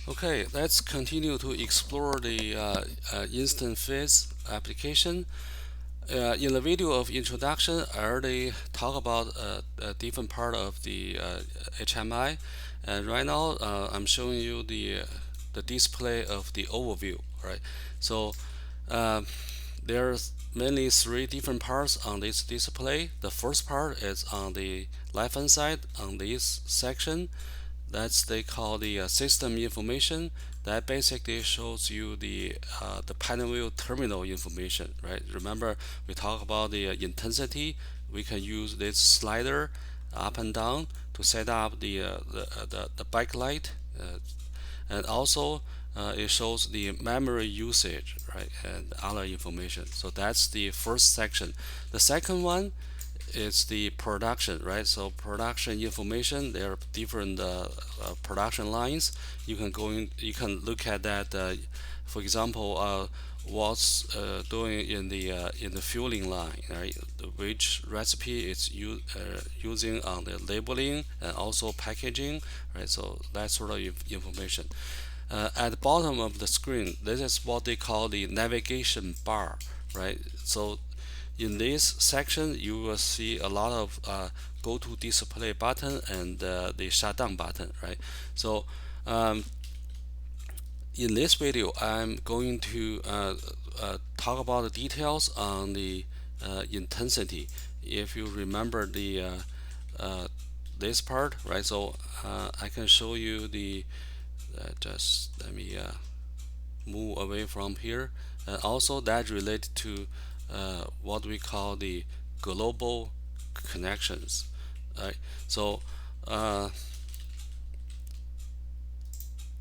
Okay, let's continue to explore the instant phase application. In the video of introduction, I already talked about a different part of the HMI, and right now I'm showing you the display of the overview. Right, so uh, there's mainly three different parts on this display. The first part is on the left hand side on this section. That's they call the system information. That basically shows you the PanelView terminal information, right? Remember we talked about the intensity. We can use this slider up and down to set up the backlight, and also it shows the memory usage, right, and other information. So that's the first section. The second one is the production, right? So production information, there are different production lines. You can go in, you can look at that. For example, what's doing in the fueling line, right? Which recipe it's using on the labeling and also packaging, right? So that sort of information. At the bottom of the screen, this is what they call the navigation bar, right? So in this section, you will see a lot of go to display button and the shutdown button, right? So um, in this video, I'm going to talk about the details on the intensity. If you remember uh, this part, right? So I can show you just let me move away from here. Also, that related to what we call the global connections. Right? So, uh,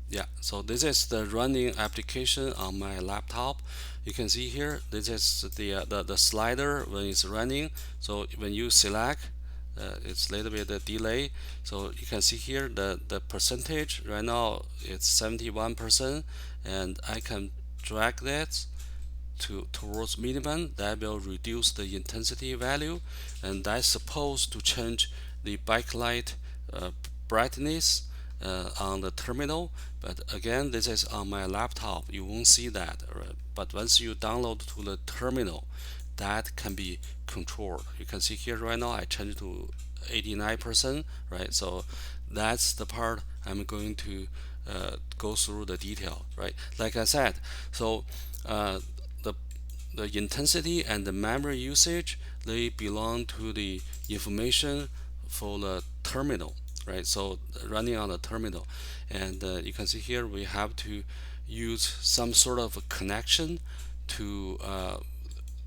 yeah, so this is the running application on my laptop. You can see here, this is the slider when it's running. So when you select, it's a little bit of delay. So you can see here the percentage right now it's 71%, and I can drag that towards minimum. That will reduce the intensity value, and that's supposed to change the backlight uh, brightness on the terminal. But again, this is on my laptop, you won't see that, right? But once you download to the terminal, that can be controlled. You can see here right now I changed to 89%, right? So that's the part I'm going to go through the detail, right? Like I said, so uh, the the intensity and the memory usage, they belong to the information for the terminal, right? So running on the terminal, and you can see here we have to use some sort of a connection to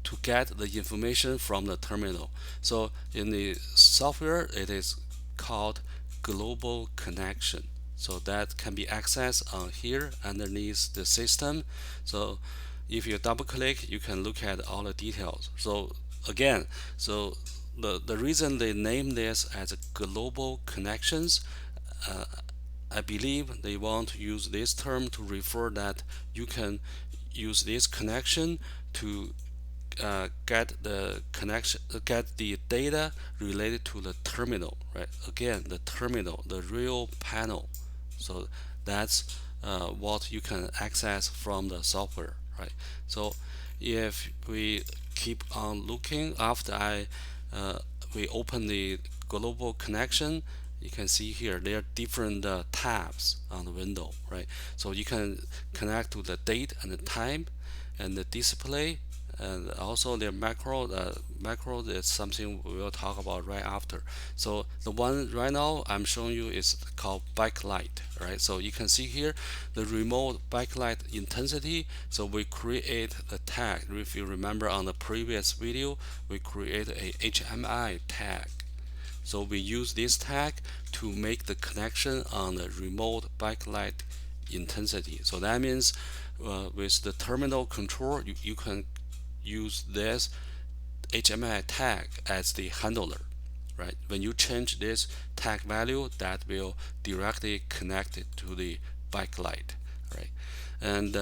to get the information from the terminal. So in the software, it is called global connection. So that can be accessed on here underneath the system. So if you double click, you can look at all the details. So again, so the reason they name this as global connections, uh, I believe they want to use this term to refer that you can use this connection to get the connection, get the data related to the terminal, right? Again, the terminal, the real panel. So that's what you can access from the software, right? So if we keep on looking after we open the global connection, you can see here there are different tabs on the window, right? So you can connect to the date and the time and the display, and also the macro is something we will talk about right after. So the one right now I'm showing you is called backlight, right? So you can see here the remote backlight intensity. So we create the tag. If you remember on the previous video, we create a HMI tag. So we use this tag to make the connection on the remote backlight intensity. So that means with the terminal control, you can use this HMI tag as the handler, right? When you change this tag value, that will directly connect it to the backlight, right? And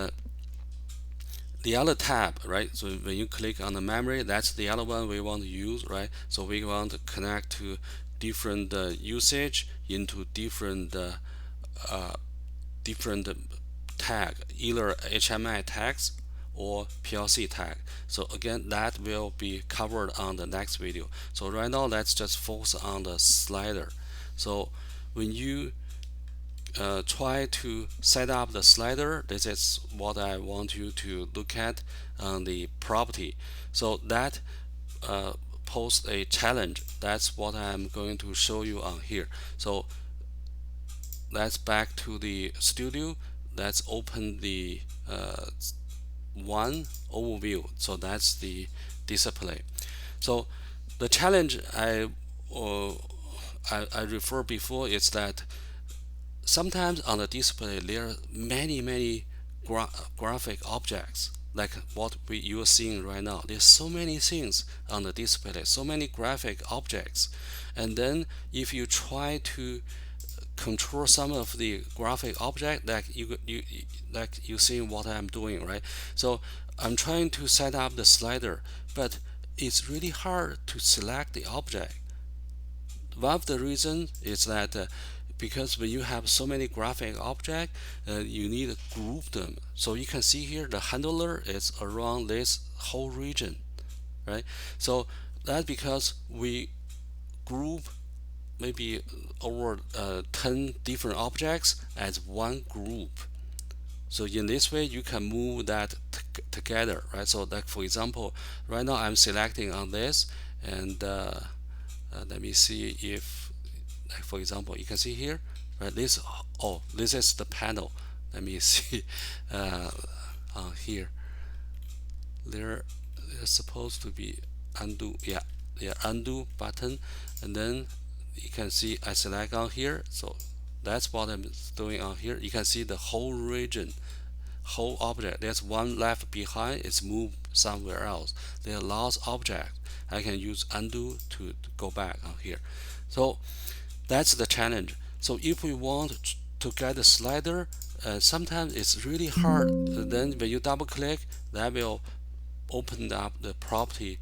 the other tab, right? So when you click on the memory, that's the other one we want to use, right? So we want to connect to different usage into different different tag, either HMI tags or PLC tag. So again, that will be covered on the next video. So right now, let's just focus on the slider. So when you try to set up the slider, this is what I want you to look at on the property. So that pose a challenge. That's what I'm going to show you on here. So let's back to the studio. Let's open the one overview. So that's the display. So the challenge I referred before is that sometimes on the display there are many graphic objects like what you are seeing right now. There's so many things on the display, so many graphic objects, and then if you try to control some of the graphic object, like you see what I'm doing, right? So I'm trying to set up the slider, but it's really hard to select the object. One of the reasons is that because when you have so many graphic objects, you need to group them. So you can see here the handler is around this whole region, right? So that's because we group maybe over 10 different objects as one group. So in this way, you can move that together, right? So like for example, right now I'm selecting on this, and let me see if, like for example, you can see here, right? This is the panel. Let me see here. There's supposed to be undo, yeah, undo button, and then you can see I select on here. So that's what I'm doing on here. You can see the whole region, whole object. There's one left behind. It's moved somewhere else. There are lots of objects. I can use undo to go back on here. So that's the challenge. So if we want to get the slider, sometimes it's really hard. Then when you double click, that will open up the property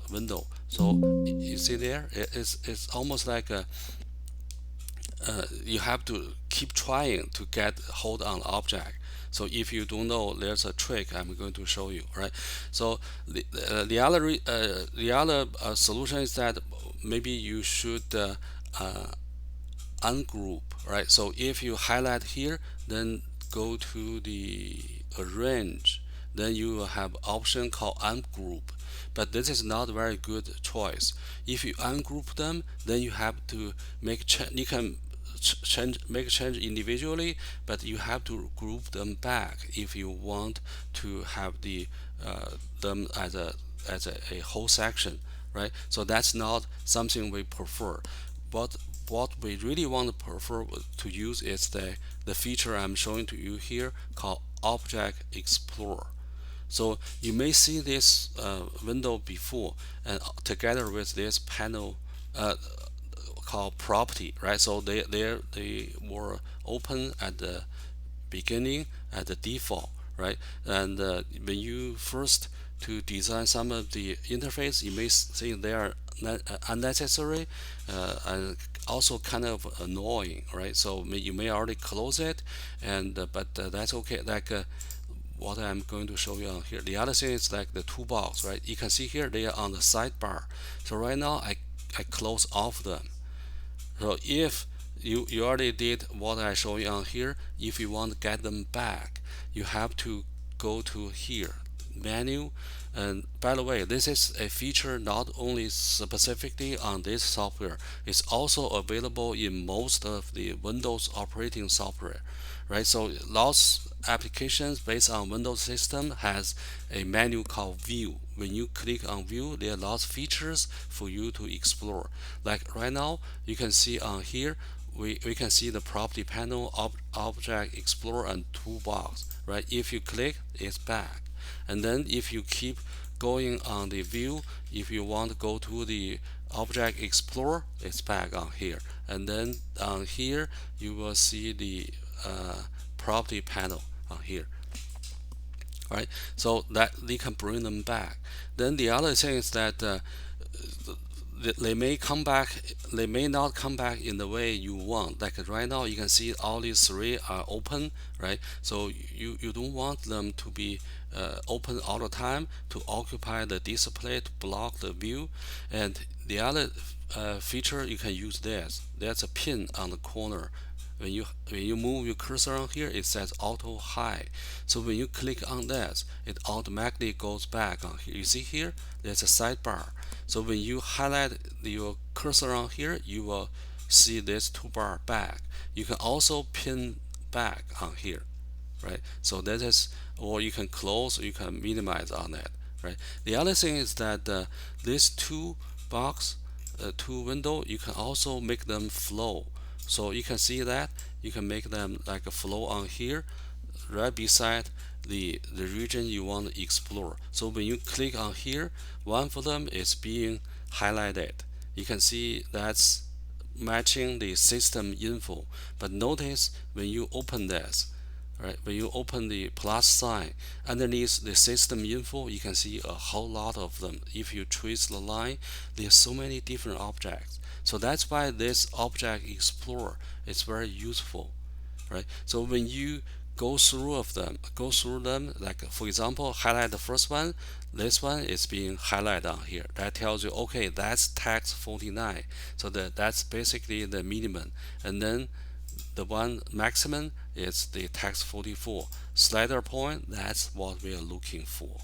window. So you see there, it's almost like you have to keep trying to get hold on the object. So if you don't know, there's a trick I'm going to show you, right? So the other solution is that maybe you should ungroup, right? So if you highlight here, then go to the arrange, then you will have option called ungroup. But this is not a very good choice. If you ungroup them, then you have to make you can make a change individually, but you have to group them back if you want to have them as a whole section, right? So that's not something we prefer. But what we really want to prefer to use is the feature I'm showing to you here called Object Explorer. So you may see this window before, and together with this panel called property, right? So they were open at the beginning at the default, right? And when you first to design some of the interface, you may think they are unnecessary and also kind of annoying, right? So you may already close it, and but that's okay. Like what I'm going to show you on here. The other thing is like the toolbox, right? You can see here they are on the sidebar. So right now I close off them. So if you already did what I show you on here, if you want to get them back, you have to go to here, menu. And by the way, this is a feature not only specifically on this software, it's also available in most of the Windows operating software, right? So lots applications based on Windows system has a menu called View. When you click on View, there are lots of features for you to explore. Like right now, you can see on here, we can see the property panel, object explorer, and toolbox, right? If you click, it's back. And then if you keep going on the view, if you want to go to the object explorer, it's back on here. And then on here, you will see the property panel on here. Right, so that they can bring them back. Then the other thing is that they may come back, they may not come back in the way you want. Like right now you can see all these three are open, right? So you don't want them to be open all the time to occupy the display, to block the view. And the other feature, you can use this. There's a pin on the corner. When you move your cursor on here, it says auto hide. So when you click on this, it automatically goes back on here. You see here, there's a sidebar. So when you highlight your cursor on here, you will see this toolbar back. You can also pin back on here, right? So that is, or you can close, or you can minimize on that, right? The other thing is that these two box, two window, you can also make them flow. So you can see that you can make them like a flow on here, right beside the region you want to explore. So when you click on here, one of them is being highlighted. You can see that's matching the system info. But notice when you open this, right, when you open the plus sign underneath the system info, you can see a whole lot of them. If you trace the line, there's so many different objects. So that's why this object explorer is very useful, right? So when you go through them, like for example, highlight the first one, this one is being highlighted on here. That tells you, okay, that's tax 49. So that's basically the minimum. And then the one maximum is the tax 44. Slider point, that's what we are looking for.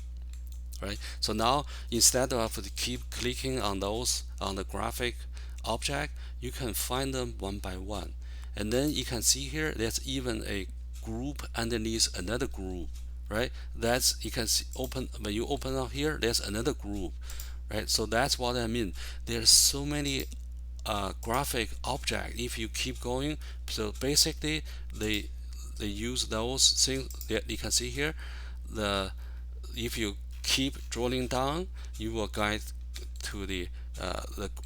Right? So now instead of keep clicking on those on the graphic object, you can find them one by one. And then you can see here there's even a group underneath another group, right? That's, you can see, open when you open up here, there's another group, right? So that's what I mean. There's so many graphic object. If you keep going, so basically they use those things that you can see here. If you keep drilling down, you will get to the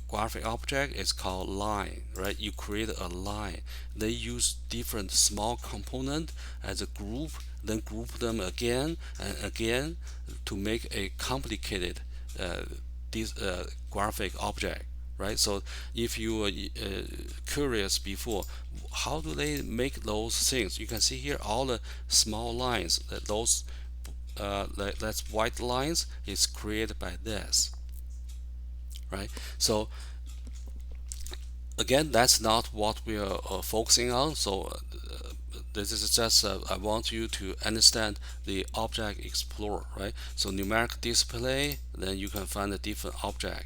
graphic object is called line, right? You create a line. They use different small component as a group, then group them again and again to make a complicated graphic object, right? So if you were curious before, how do they make those things? You can see here all the small lines. Those that's white lines is created by this, right? So again, that's not what we are focusing on. So this is just I want you to understand the object explorer, right? So numeric display, then you can find a different object.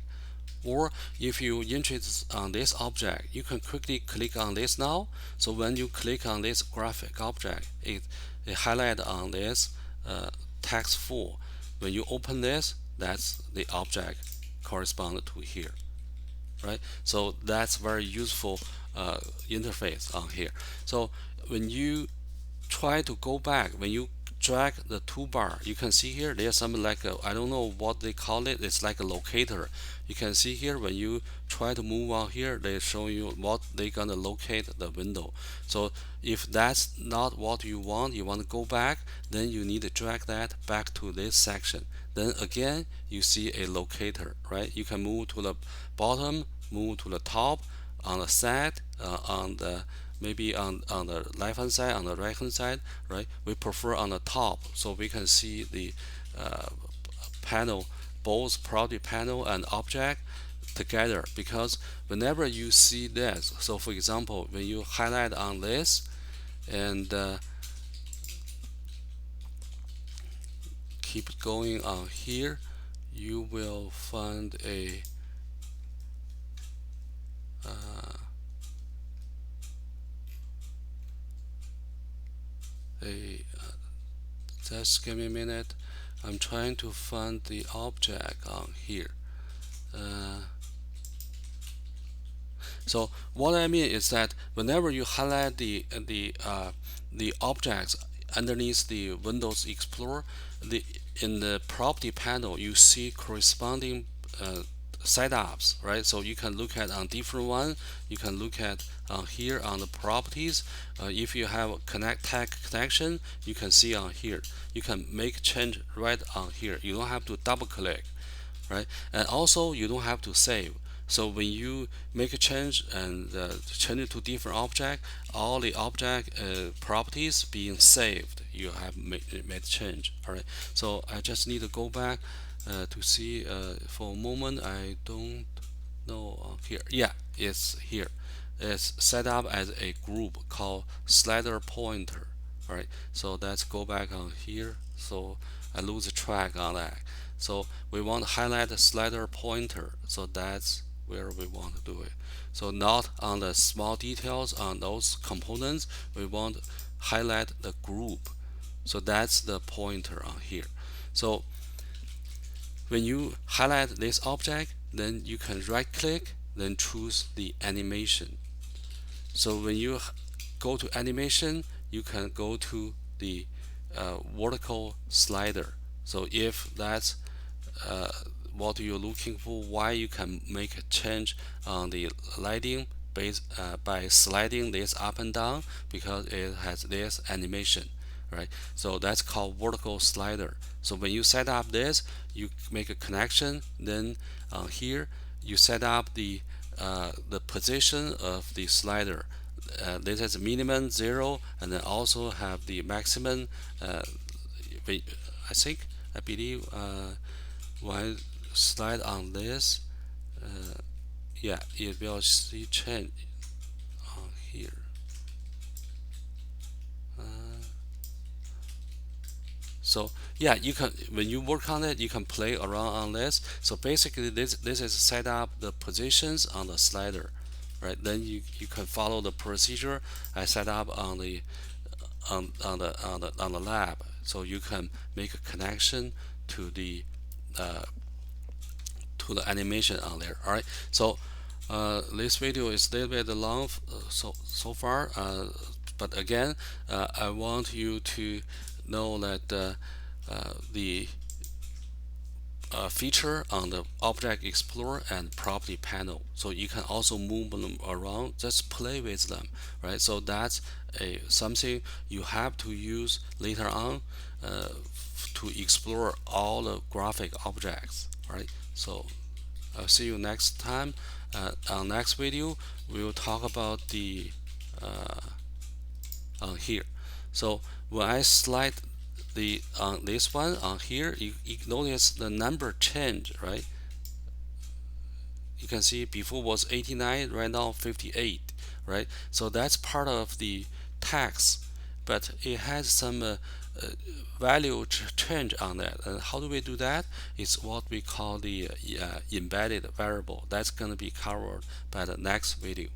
Or if you're interested on this object, you can quickly click on this now. So when you click on this graphic object, it highlight on this text 4. When you open this, that's the object corresponded to here, right? So that's very useful interface on here. So when you try to go back, when you drag the toolbar, you can see here there's something like I don't know what they call it. It's like a locator. You can see here when you try to move on here, they show you what they're gonna locate the window. So if that's not what you want to go back, then you need to drag that back to this section. Then again, you see a locator, right? You can move to the bottom, move to the top, on the side, on the maybe on the left hand side, on the right hand side, right? We prefer on the top so we can see the panel, both property panel and object together. Because whenever you see this, so for example, when you highlight on this and keep going on here, you will find a just give me a minute. I'm trying to find the object on here. So what I mean is that whenever you highlight the objects underneath the Windows Explorer, in the property panel you see corresponding setups, right? So you can look at on different one. You can look at here on the properties. If you have a tag connection, you can see on here. You can make change right on here. You don't have to double click, right? And also you don't have to save. So when you make a change and change it to different object, all the object properties being saved, you have made change. All right. So I just need to go back to see for a moment. I don't know here. Yeah, it's here. It's set up as a group called slider pointer. All right. So let's go back on here. So I lose track on that. So we want to highlight the slider pointer. So that's where we want to do it. So not on the small details on those components. We want to highlight the group. So that's the pointer on here. So when you highlight this object, then you can right click, then choose the animation. So when you go to animation, you can go to the vertical slider. So if that's what you're looking for, why you can make a change on the lighting by sliding this up and down, because it has this animation, right? So that's called vertical slider. So when you set up this, you make a connection, then here you set up the position of the slider. This is minimum 0, and then also have the maximum. I believe when slide on this, yeah, it will see change on here. So yeah, you can, when you work on it, you can play around on this. So basically, this is set up the positions on the slider, right? Then you can follow the procedure I set up on the on the lab. So you can make a connection to the animation on there. All right. So this video is a little bit long so far, but again, I want you to know that the feature on the Object Explorer and Property panel. So you can also move them around, just play with them, right? So that's something you have to use later on to explore all the graphic objects, right? So I'll see you next time. On next video, we will talk about the on here. So when I slide the on this one on here, you notice the number change, right? You can see before was 89, right now 58, right? So that's part of the text, but it has some value change on that. And how do we do that? It's what we call the embedded variable. That's going to be covered by the next video.